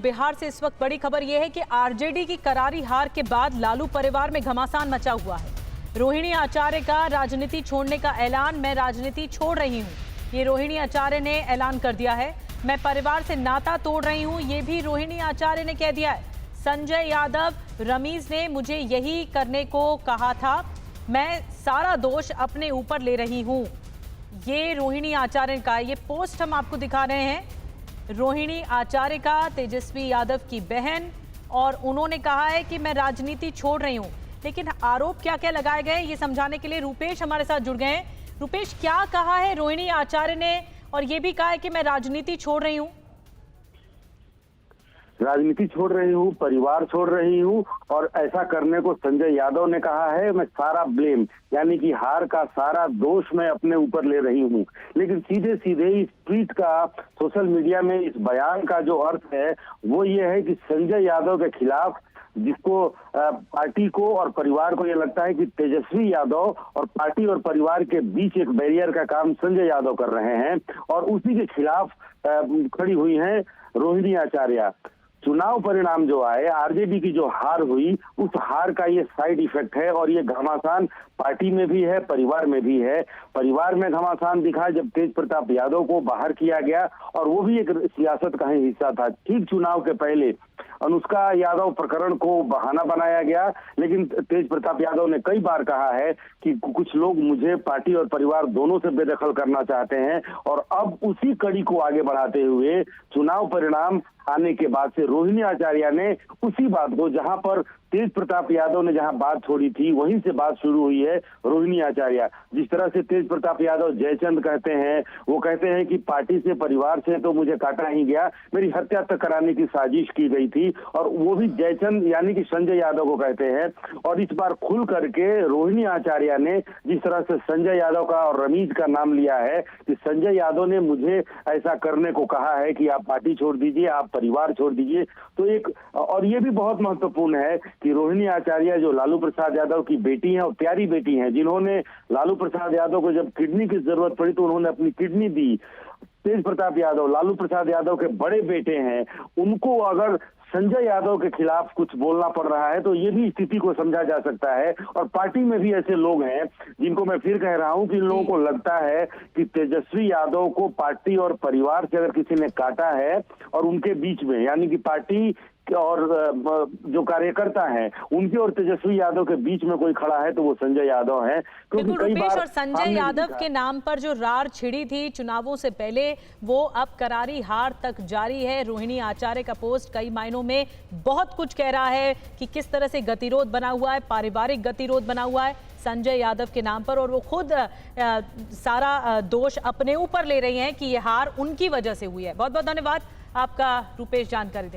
बिहार से इस वक्त बड़ी खबर यह है कि आरजेडी की करारी हार के बाद लालू परिवार में घमासान मचा हुआ है। रोहिणी आचार्य का राजनीति छोड़ने का ऐलान, मैं राजनीति छोड़ रही हूं, ये रोहिणी आचार्य ने ऐलान कर दिया है। मैं परिवार से नाता तोड़ रही हूं, ये भी रोहिणी आचार्य ने कह दिया है। संजय यादव, रमीज ने मुझे यही करने को कहा था, मैं सारा दोष अपने ऊपर ले रही हूं, ये रोहिणी आचार्य का। ये पोस्ट हम आपको दिखा रहे हैं रोहिणी आचार्य का, तेजस्वी यादव की बहन, और उन्होंने कहा है कि मैं राजनीति छोड़ रही हूं। लेकिन आरोप क्या क्या लगाए गए ये समझाने के लिए रूपेश हमारे साथ जुड़ गए हैं। रूपेश, क्या कहा है रोहिणी आचार्य ने, और ये भी कहा है कि मैं राजनीति छोड़ रही हूं? राजनीति छोड़ रही हूँ, परिवार छोड़ रही हूँ, और ऐसा करने को संजय यादव ने कहा है। मैं सारा ब्लेम, यानी कि हार का सारा दोष मैं अपने ऊपर ले रही हूँ। लेकिन सीधे सीधे इस ट्वीट का, सोशल मीडिया में इस बयान का जो अर्थ है वो ये है कि संजय यादव के खिलाफ, जिसको पार्टी को और परिवार को ये लगता है कि तेजस्वी यादव और पार्टी और परिवार के बीच एक बैरियर का काम संजय यादव कर रहे हैं, और उसी के खिलाफ खड़ी हुई है रोहिणी आचार्य। चुनाव परिणाम जो आए, आरजेडी की जो हार हुई, उस हार का ये साइड इफेक्ट है, और ये घमासान पार्टी में भी है, परिवार में भी है। परिवार में घमासान दिखा जब तेज प्रताप यादव को बाहर किया गया, और वो भी एक सियासत का ही हिस्सा था। ठीक चुनाव के पहले अनुष्का यादव प्रकरण को बहाना बनाया गया, लेकिन तेज प्रताप यादव ने कई बार कहा है कि कुछ लोग मुझे पार्टी और परिवार दोनों से बेदखल करना चाहते हैं, और अब उसी कड़ी को आगे बढ़ाते हुए चुनाव परिणाम आने के बाद से रोहिणी आचार्य ने उसी बात को, जहां पर तेज प्रताप यादव ने जहां बात छोड़ी थी वहीं से बात शुरू हुई है रोहिणी आचार्य। जिस तरह से तेज प्रताप यादव जयचंद कहते हैं, वो कहते हैं कि पार्टी से, परिवार से तो मुझे काटा ही गया, मेरी हत्या तक कराने की साजिश की गई थी, और वो भी जयचंद यानी कि संजय यादव को कहते हैं। और इस बार खुल करके रोहिणी आचार्य ने जिस तरह से संजय यादव का और रमीज का नाम लिया है कि संजय यादव ने मुझे ऐसा करने को कहा है कि आप पार्टी छोड़ दीजिए, आप परिवार छोड़ दीजिए, तो एक, और ये भी बहुत महत्वपूर्ण है कि रोहिणी आचार्य जो लालू प्रसाद यादव की बेटी हैं और प्यारी बेटी हैं, जिन्होंने लालू प्रसाद यादव को जब किडनी की जरूरत पड़ी तो उन्होंने अपनी किडनी दी। तेज प्रताप यादव लालू प्रसाद यादव के बड़े बेटे हैं, उनको अगर संजय यादव के खिलाफ कुछ बोलना पड़ रहा है तो ये भी स्थिति को समझा जा सकता है। और पार्टी में भी ऐसे लोग हैं जिनको मैं फिर कह रहा हूं कि इन लोगों को लगता है कि तेजस्वी यादव को पार्टी और परिवार से अगर किसी ने काटा है, और उनके बीच में, यानी कि पार्टी और जो कार्यकर्ता हैं उनके और तेजस्वी यादव के बीच में कोई खड़ा है तो वो संजय यादव है। क्योंकि कई बार, और संजय यादव के नाम पर जो रार छिड़ी थी चुनावों से पहले, वो अब करारी हार तक जारी है। रोहिणी आचार्य का पोस्ट कई मायनों में बहुत कुछ कह रहा है कि किस तरह से गतिरोध बना हुआ है, पारिवारिक गतिरोध बना हुआ है संजय यादव के नाम पर, और वो खुद सारा दोष अपने ऊपर ले रही हैं कि ये हार उनकी वजह से हुई है। बहुत बहुत धन्यवाद आपका रूपेश, जानकारी देने।